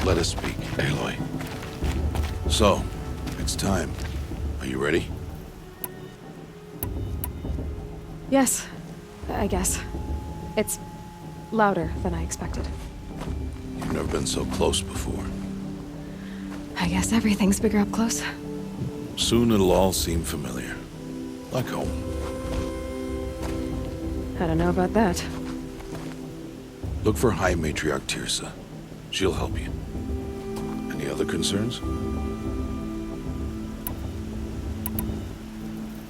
Let us speak, Aloy. So, it's time. Are you ready? Yes, I guess. It's louder than I expected. You've never been so close before. I guess everything's bigger up close. Soon it'll all seem familiar. Like home. I don't know about that. Look for High Matriarch Tirsa. She'll help you. Any other concerns?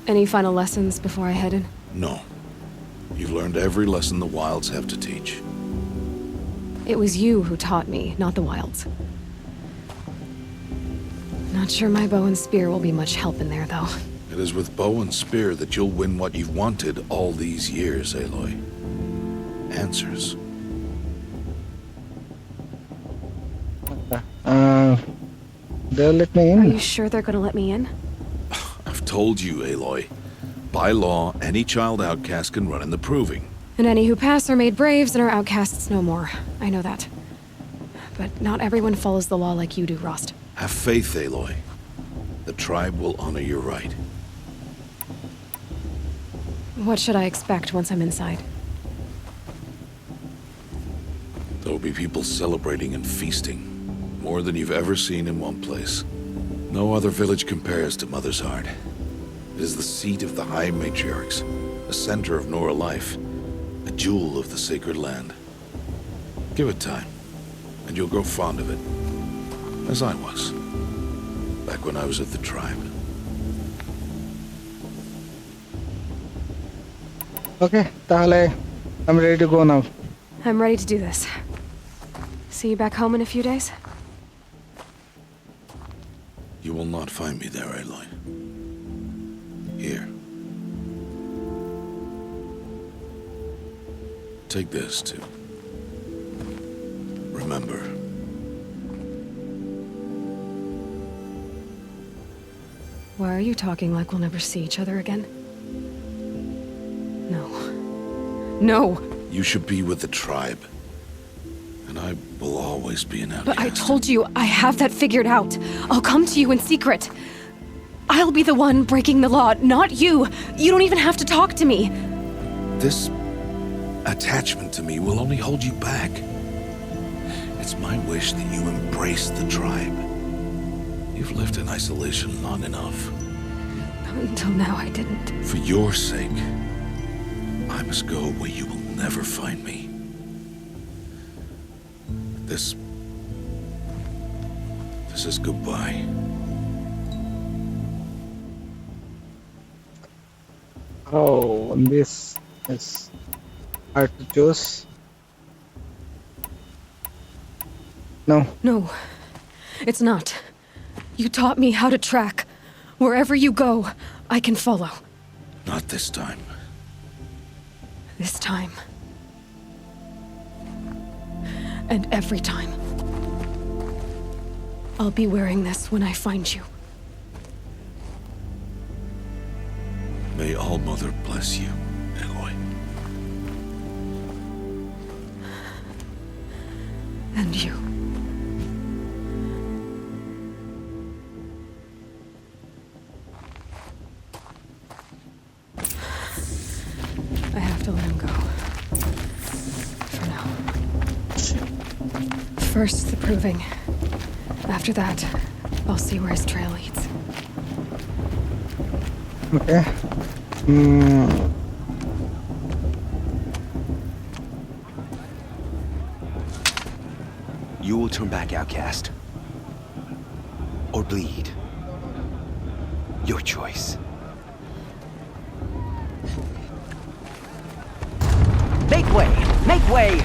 Any final lessons before I head in? No. You've learned every lesson the Wilds have to teach. It was you who taught me, not the Wilds. Not sure my bow and spear will be much help in there, though. It is with bow and spear that you'll win what you've wanted all these years, Aloy. Answers. They'll let me Are in. you sure they're gonna let me in? I've told you, Aloy. By law, any child outcast can run in the Proving. And any who pass are made braves and are outcasts no more. I know that. But not everyone follows the law like you do, Rost. Have faith, Aloy. The tribe will honor your right. What should I expect once I'm inside? There will be people celebrating and feasting. More than you've ever seen in one place. No other village compares to Mother's Heart. It is the seat of the High Matriarchs, a center of Nora life, a jewel of the sacred land. Give it time, and you'll grow fond of it. As I was, back when I was at the tribe. Okay, তাহলে I'm ready to go now. I'm ready to do this. See you back home in a few days? You will not find me there, Aloy. Here. Take this, too. Remember. Why are you talking like we'll never see each other again? No. No! You should be with the tribe. And I will always be an outcast. But I told you, I have that figured out. I'll come to you in secret. I'll be the one breaking the law, not you. You don't even have to talk to me. This attachment to me will only hold you back. It's my wish that you embrace the tribe. You've lived in isolation long enough. Until now, I didn't. For your sake, I must go where you will never find me. This is goodbye. Oh, this is hard to choose. No. No, it's not. You taught me how to track. Wherever you go, I can follow. Not this time. This time. And every time. I'll be wearing this when I find you. May All-Mother bless you, Aloy. And you. I have to let him go. For now. First, the Proving. After that, I'll see where his trail leads. Okay. You will turn back, outcast. Or bleed. Your choice. Make way! Make way!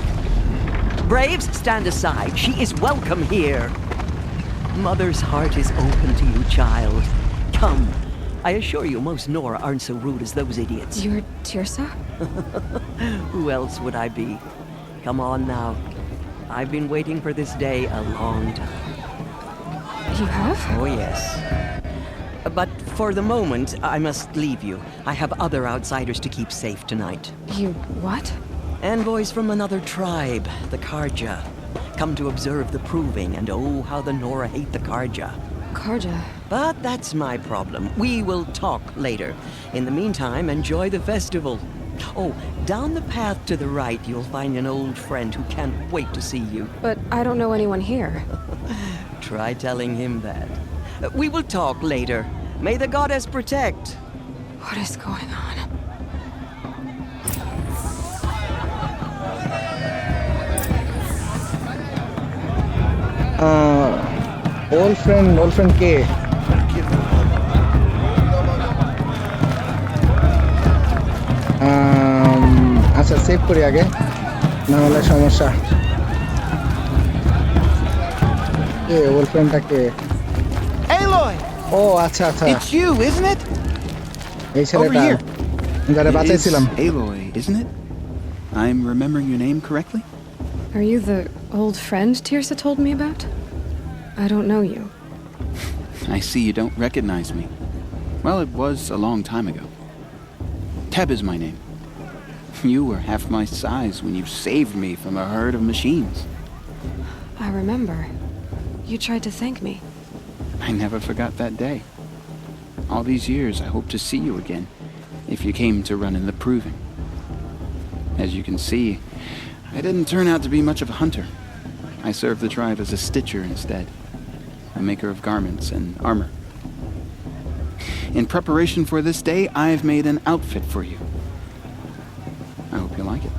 Braves, stand aside. She is welcome here. Mother's heart is open to you, child. Come. I assure you, most Nora aren't so rude as those idiots. You're Tirsa? Who else would I be? Come on now. I've been waiting for this day a long time. You have? Oh, yes. But for the moment, I must leave you. I have other outsiders to keep safe tonight. You what? Envoys from another tribe, the Karja. Come to observe the proving, and oh, how the Nora hate the Karja. Karja. But that's my problem. We will talk later. In the meantime, enjoy the festival. Oh, down the path to the right, you'll find an old friend who can't wait to see you. But I don't know anyone here. Try telling him that. We will talk later. May the goddess protect. What is going on? Old friend কে? আচ্ছা save করি আগে, না হলে সমস্যা। কে old ফ্রেন্ডটা কে? Aloy! ও আচ্ছা আচ্ছা, It's you, isn't it? এই Over ছেলেটা here. যারা It is বাঁচাইছিলাম। Aloy, isn't it? I'm remembering your name correctly? Are you the old friend Tirsa told me about? I don't know you. I see you don't recognize me. Well, it was a long time ago. Teb is my name. You were half my size when you saved me from a herd of machines. I remember. You tried to thank me. I never forgot that day. All these years, I hope to see you again, if you came to run in the proving. As you can see, I didn't turn out to be much of a hunter. I served the tribe as a stitcher instead, a maker of garments and armor. In preparation for this day, I've made an outfit for you. I hope you like it.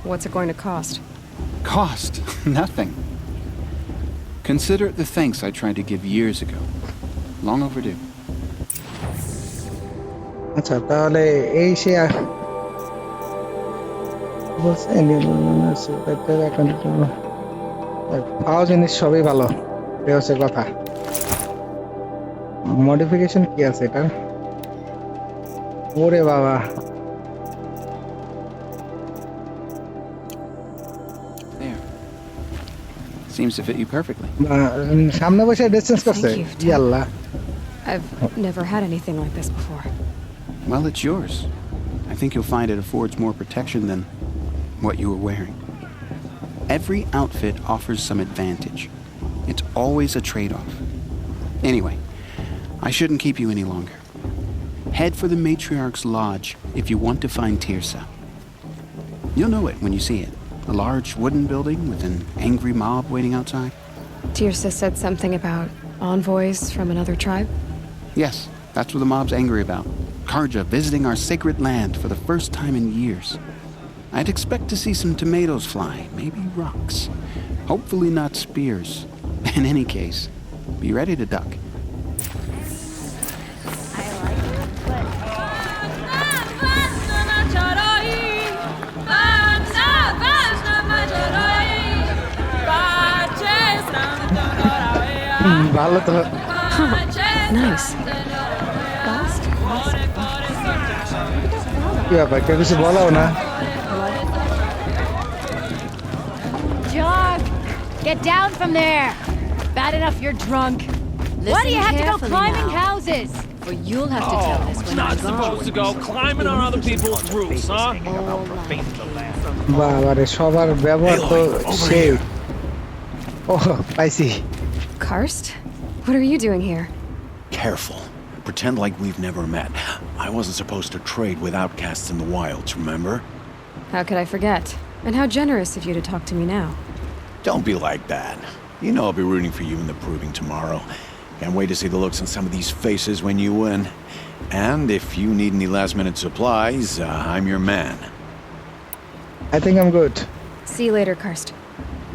What's it going to cost? Cost? Nothing. Consider it the thanks I tried to give years ago. Long overdue. আচ্ছা তাহলে এই সে পাওয়া জিনিস সবই ভালো, এ হচ্ছে কথা। Modification কি আছে এটা? ওরে বাবা, There. Seems to fit you perfectly. সামনে বসে ডিসটেন্স করছে। Thank you, Tim. ইয়াল্লা, I've never had anything like this before. Well, it's yours. I think you'll find it affords more protection than what you were wearing. Every outfit offers some advantage. It's always a trade-off. Anyway, I shouldn't keep you any longer. Head for the Matriarch's Lodge if you want to find Tirsa. You'll know it when you see it. A large wooden building with an angry mob waiting outside. Tirsa said something about envoys from another tribe? Yes, that's what the mob's angry about. Karja visiting our sacred land for the first time in years. I'd expect to see some tomatoes fly, maybe rocks. Hopefully not spears. In any case, be ready to duck. ভালো তো। Nice. কি ব্যাপার, কেউ কিছু বলাও না? Jog! Get down from there! Bad enough you're drunk. Why do you have to go climbing houses? Well, you'll have to tell us when Not I'm gone. supposed to go climbing on other people's roofs, huh? বাবারে, সবার ব্যবহার তো সেই। ও পাইছি। Karst? What are you doing here? Careful. Pretend like we've never met. I wasn't supposed to trade with outcasts in the wilds, remember? How could I forget? And how generous of you to talk to me now. Don't be like that. You know I'll be rooting for you in the proving tomorrow. Can't wait to see the looks on some of these faces when you win. And if you need any last-minute supplies, I'm your man. I think I'm good. See you later, Karst.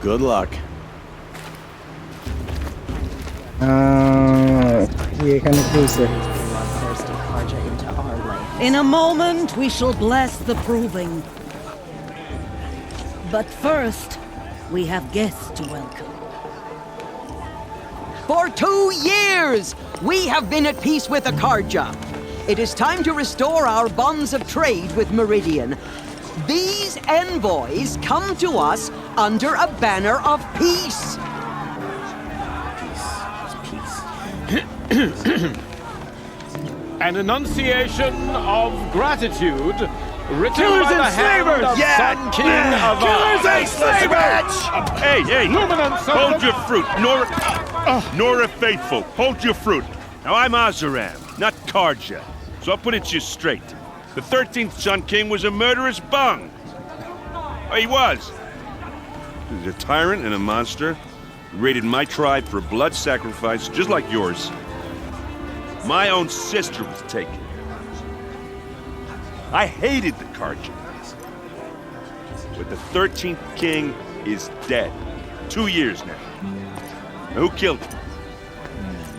Good luck. এখানে কি হয়েছে? Bloodthirsty Karja into our land. In a moment, we shall bless the proving. But first, we have guests to welcome. For 2 years, we have been at peace with the Karja. It is time to restore our bonds of trade with Meridian. These envoys come to us under a banner of peace. An enunciation of gratitude Killers and slavers! Sun King of Killers and slavers! Hey, hold your fruit. Nora Faithful, hold your fruit. Now, I'm Azaram, not Karja, so I'll put it to you straight. The 13th Sun King was a murderous bung. Oh, he was. He was a tyrant and a monster. He raided my tribe for a blood sacrifice, just like yours. My own sister was taken. I hated the Karja. But the 13th king is dead. 2 years now. Now, who killed him?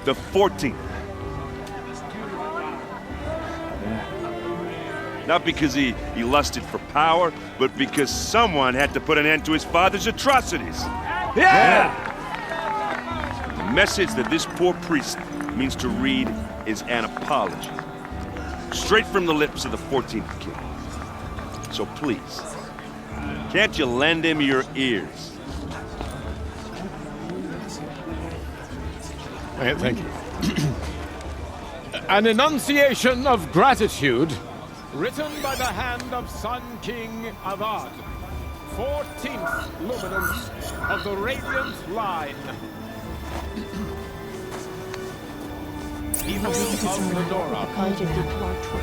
The 14th. Not because he lusted for power, but because someone had to put an end to his father's atrocities. Yeah! The message that this poor priest means to read is an apology. Straight from the lips of the 14th king. So please, can't you lend him your ears? Thank you. An enunciation of gratitude written by the hand of Sun King Avad, 14th luminance of the Radiant Line. People of Medora,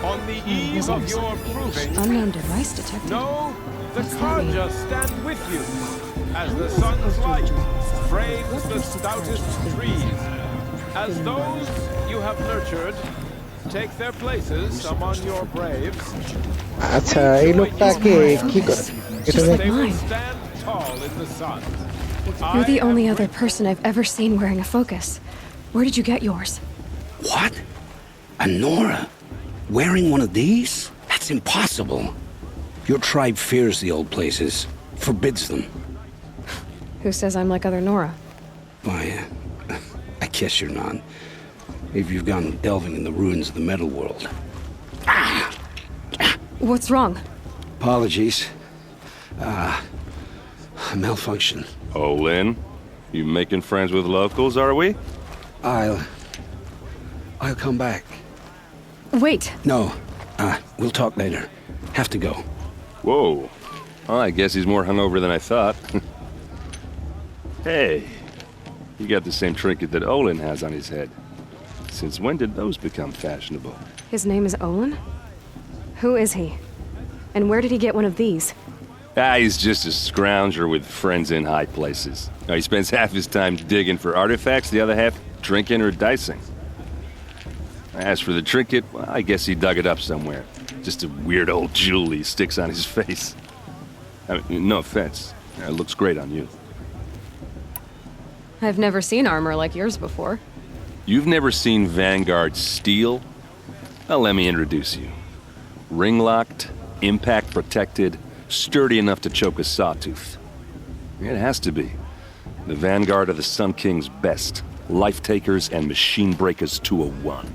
on the eve of your proving, Unknown device detected. know the Karja stand with you, as the sun's light frames the stoutest trees, as those you have nurtured take their places among your braves. আচ্ছা এই লোকটাকে কি করে এটা দেখ They will stand tall in the sun. You're the only other person I've ever seen wearing a focus. Where did you get yours? What? A Nora? Wearing one of these? That's impossible. Your tribe fears the old places, forbids them. Who says I'm like other Nora? Why, I guess you're not. If you've gone delving in the ruins of the metal world. What's wrong? Apologies. Malfunction. Oh, Lynn, you making friends with locals, are we? I'll come back. Wait. No, we'll talk later. Have to go. Whoa. Well, I guess he's more hungover than I thought. Hey, you got the same trinket that Olin has on his head. Since when did those become fashionable? His name is Olin? Who is he? And where did he get one of these? He's just a scrounger with friends in high places. Now, he spends half his time digging for artifacts, the other half drinking or dicing. As for the trinket, well, I guess he dug it up somewhere. Just a weird old jewel he sticks on his face. I mean, no offense. It looks great on you. I've never seen armor like yours before. You've never seen Vanguard steel? Well, let me introduce you. Ring-locked, impact-protected, sturdy enough to choke a sawtooth. It has to be. The Vanguard of the Sun King's best. Life-takers and machine-breakers 201.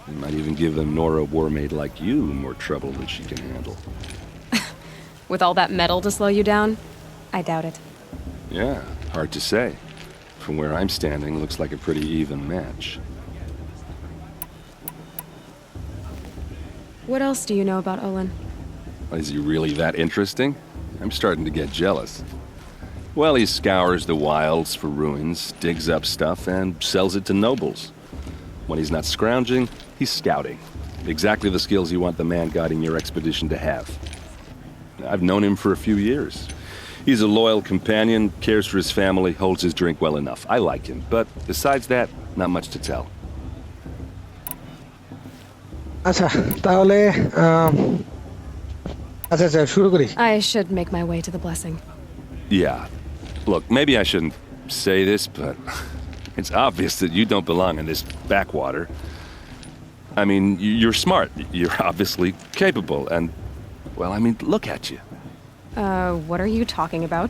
You might even give a Nora warmaid like you more trouble than she can handle. With all that metal to slow you down? I doubt it. Yeah, hard to say. From where I'm standing, looks like a pretty even match. What else do you know about Olin? Is he really that interesting? I'm starting to get jealous. Well, he scours the wilds for ruins, digs up stuff, and sells it to nobles. When he's not scrounging, he's scouting. Exactly the skills you want the man guiding your expedition to have. I've known him for a few years. He's a loyal companion, cares for his family, holds his drink well enough. I like him, but besides that, not much to tell. আচ্ছা তাহলে আচ্ছা শুরু করি I should make my way to the blessing. Yeah. Look, maybe I shouldn't say this, but it's obvious that you don't belong in this backwater. I mean, you're smart. You're obviously capable, and, well, I mean, look at you. What are you talking about?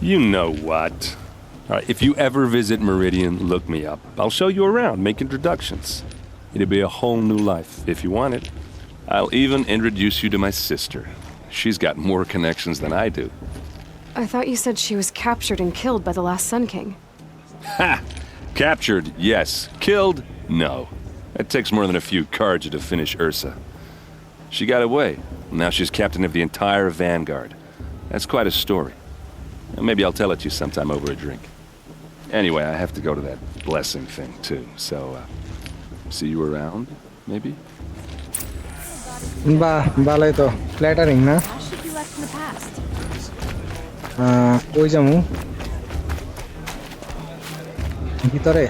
You know what. All right, if you ever visit Meridian, look me up. I'll show you around, make introductions. It'll be a whole new life, if you want it. I'll even introduce you to my sister. She's got more connections than I do. I thought you said she was captured and killed by the last Sun King. Ha! Captured, yes. Killed, no. It takes more than a few Karja to finish Ursa. She got away. Now she's captain of the entire vanguard. That's quite a story. Maybe I'll tell it to you sometime over a drink. Anyway, I have to go to that blessing thing, too. So, see you around, maybe? বাহ ভালোই তো flattering না কই যামু ভিতরে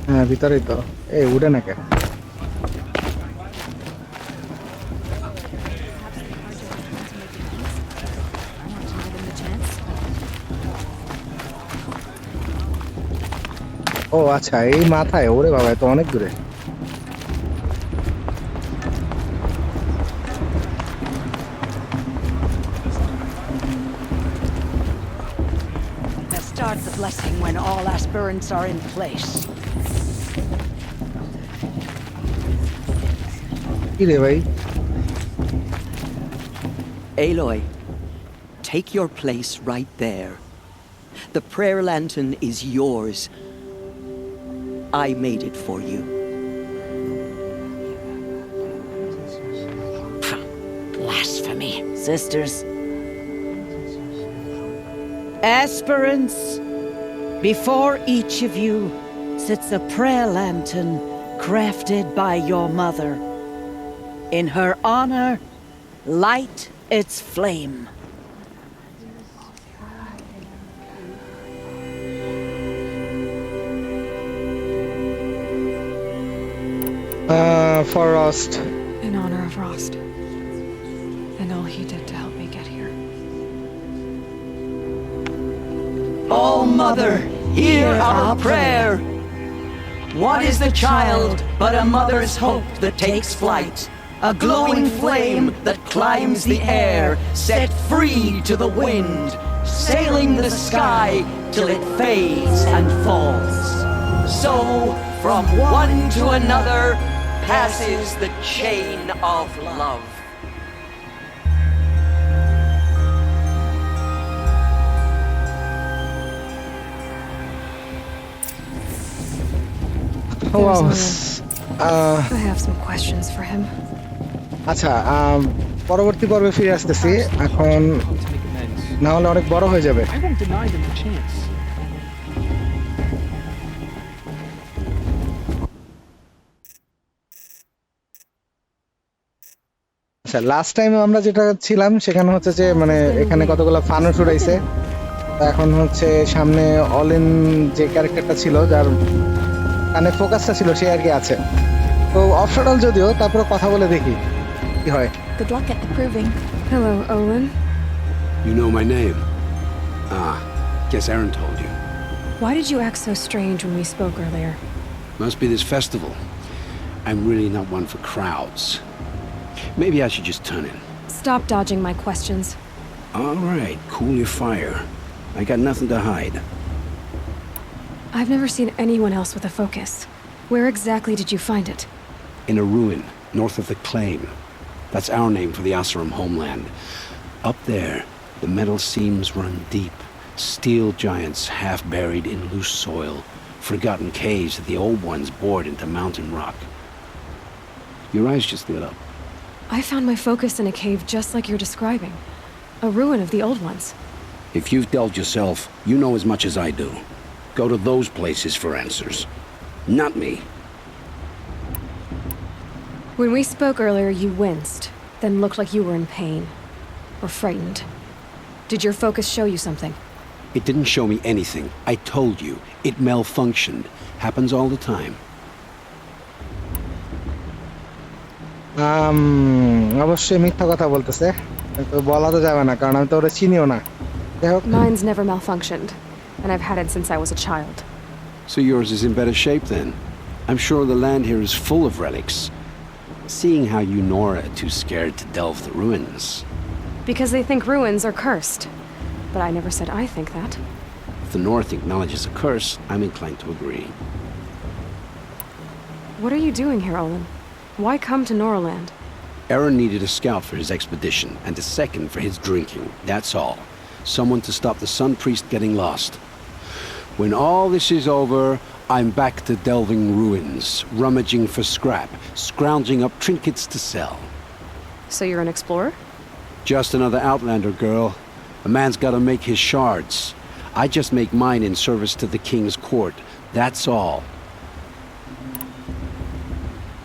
হ্যাঁ ভিতরেই তো এই উড়ে না কেন ও আচ্ছা এই মাথায় ওরে বাবা তো অনেক দূরে Start the blessing when all aspirants are in place. কি রে ভাই Aloy, take your place right there. The prayer lantern is yours. I made it for you. Blasphemy. Sisters. Aspirants, before each of you sits a prayer lantern crafted by your mother. In her honor, light its flame. For Rost. In honor of Rost. And all he did to help me get here. Oh, Mother, hear our prayer. What is the child but a mother's hope that takes flight? A glowing flame that climbs the air, set free to the wind, sailing the sky till it fades and falls. So, from one to another, passes the chain of love. I have some questions for him. আচ্ছা পরবর্তী পর্বে ফিরে আসতেছি এখন না হলে অনেক বড় হয়ে যাবে আচ্ছা লাস্ট টাইম আমরা যেটা ছিলাম সেখানে হচ্ছে যে মানে এখানে কতগুলো ফানুস উড়াইছে এখন হচ্ছে সামনে অলিন যে ক্যারেক্টারটা ছিল যার কানে ফোকাসটা ছিল সে আর কি আছে তো অফশোরাল যদিও তারপরে কথা বলে দেখি কি হয় Good luck at the proving. Hello, Olin. You know my name? Guess Aaron told you. Why did you act so strange when we spoke earlier? Must be this festival. I'm really not one for crowds. Maybe I should just turn in. Stop dodging my questions. All right, cool your fire. I got nothing to hide. I've never seen anyone else with a focus. Where exactly did you find it? In a ruin, north of the Claim. That's our name for the Asuram homeland. Up there, the metal seams run deep. Steel giants half buried in loose soil. Forgotten caves that the old ones bored into mountain rock. Your eyes just lit up. I found my focus in a cave just like you're describing. A ruin of the old ones. If you've delved yourself, you know as much as I do. Go to those places for answers. Not me. When we spoke earlier, you winced, then looked like you were in pain. Or frightened. Did your focus show you something? It didn't show me anything. I told you. It malfunctioned. Happens all the time. অবশ্যই মিথ্যা কথা বলতেছে তো বলা তো যাবে না কারণ আমি তো ওরা চিনিও না Mine's never malfunctioned, and I've had it since I was a child. So yours is in better shape then. I'm sure the land here is full of relics. Seeing how you Nora are too scared to delve the ruins. Because they think ruins are cursed. But I never said I think that. If the North acknowledges a curse, I'm inclined to agree. What are you doing here, Olin? Why come to Noraland? Aaron needed a scout for his expedition, and a second for his drinking. That's all. Someone to stop the Sun Priest getting lost. When all this is over, I'm back to delving ruins, rummaging for scrap, scrounging up trinkets to sell. So you're an explorer? Just another Outlander, girl. A man's gotta make his shards. I just make mine in service to the king's court. That's all.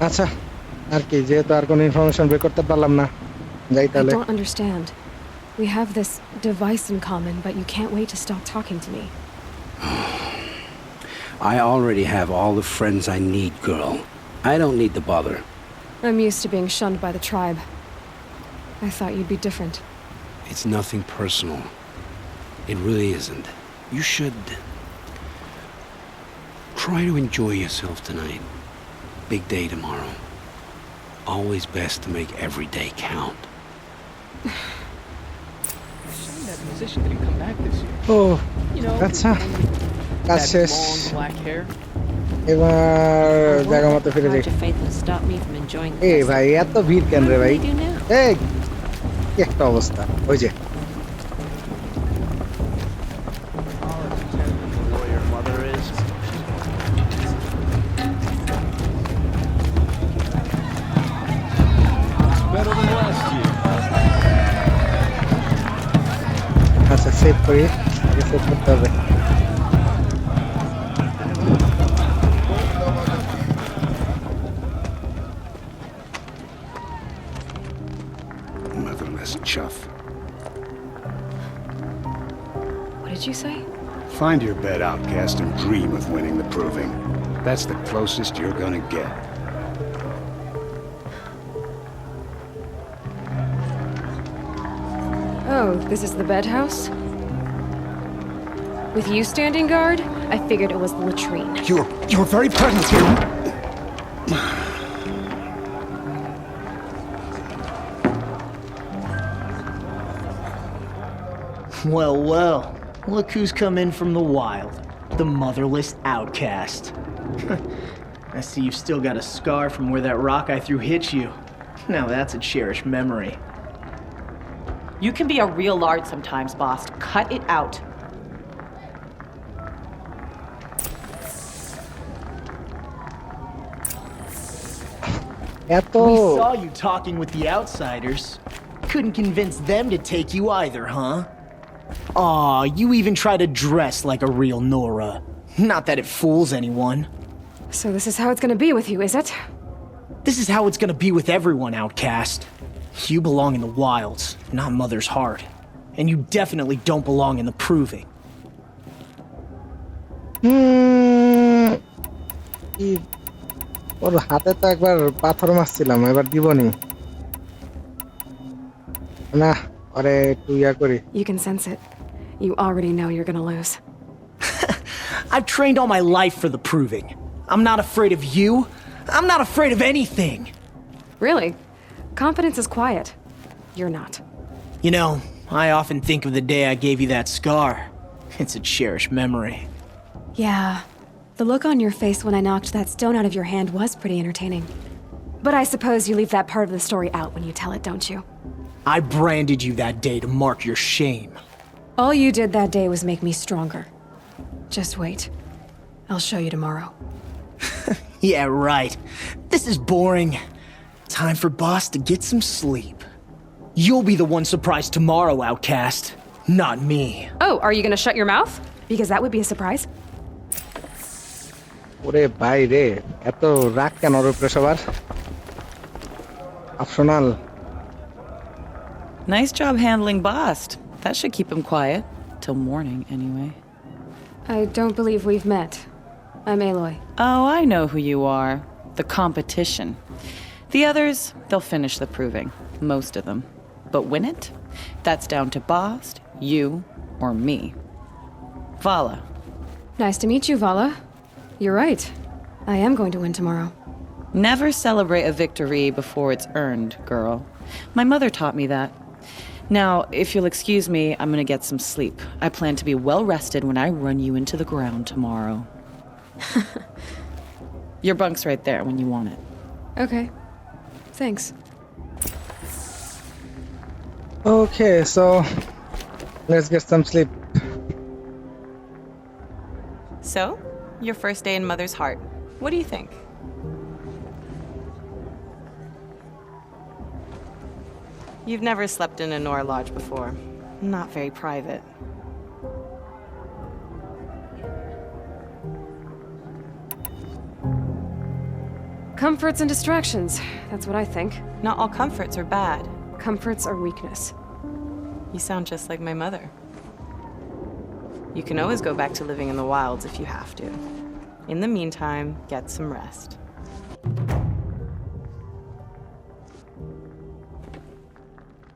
আচ্ছা আর কি যেহেতু আর কোনো information বের করতে পারলাম না যাই I তাহলে don't understand. We have this device in common, but you can't wait to stop talking to me. I already have all the friends I need, girl. I don't need the bother. I'm used to being shunned by the tribe. I thought you'd be different. It's nothing personal. It really isn't. You should try to enjoy yourself tonight. Big day tomorrow. Always best to make every day count. That musician didn't come back this year. O You know, আচ্ছা কাজ that শেষ long black hair. এবার জায়গা মতো ফিরে যাই এই ভাই এত ভিড় কেন রে ভাই এই কি একটা অবস্থা ওই যে আচ্ছা সেভ করি আগে সেভ করতে হবে Motherless chuff. What did you say? Find your bed, outcast, and dream of winning the proving. That's the closest you're gonna get. Oh, this is the bed house? With you standing guard, I figured it was the latrine. Your very presence here. Well, well. Look who's come in from the wild. The motherless outcast. I see you've still got a scar from where that rock I threw hit you. Now that's a cherished memory. You can be a real lard sometimes, boss. Cut it out. We saw you talking with the outsiders. Couldn't convince them to take you either, huh? Aw, you even try to dress like a real Nora. Not that it fools anyone. So this is how it's gonna be with you, is it? This is how it's gonna be with everyone, outcast. You belong in the wilds, not Mother's Heart. And you definitely don't belong in the proving. ওর হাতে তো একবার পাথর মারছিলাম এবার দিবনি না আরে একটু ইয়া করি You can sense it. You already know you're gonna lose. I've trained all my life for the proving. I'm not afraid of you. I'm not afraid of anything. Really? Confidence is quiet. You're not. You know, I often think of the day I gave you that scar. It's a cherished memory. Yeah. The look on your face when I knocked that stone out of your hand was pretty entertaining. But I suppose you leave that part of the story out when you tell it, don't you? I branded you that day to mark your shame. All you did that day was make me stronger. Just wait. I'll show you tomorrow. Yeah, right. This is boring. Time for Boss to get some sleep. You'll be the one surprised tomorrow, outcast. Not me. Oh, are you gonna shut your mouth? Because that would be a surprise. ওরে ভাই রে এত রাগ কেন ওর উপরে সবার optional Nice job handling Bast. That should keep him quiet. Till morning, anyway. I don't believe we've met. I'm Aloy. Oh, I know who you are. The competition. The others, they'll finish the proving. Most of them. But win it? That's down to Bast, you, or me. Vala. Nice to meet you, Vala. You're right. I am going to win tomorrow. Never celebrate a victory before it's earned, girl. My mother taught me that. Now, if you'll excuse me, I'm gonna get some sleep. I plan to be well rested when I run you into the ground tomorrow. Your bunk's right there when you want it. Okay. Thanks. Okay, so let's get some sleep. So, your first day in Mother's heart. What do you think? You've never slept in a Nora lodge before. Not very private. Comforts and distractions. That's what I think. Not all comforts are bad. Comforts are weakness. You sound just like my mother. You can always go back to living in the wilds if you have to. In the meantime, get some rest.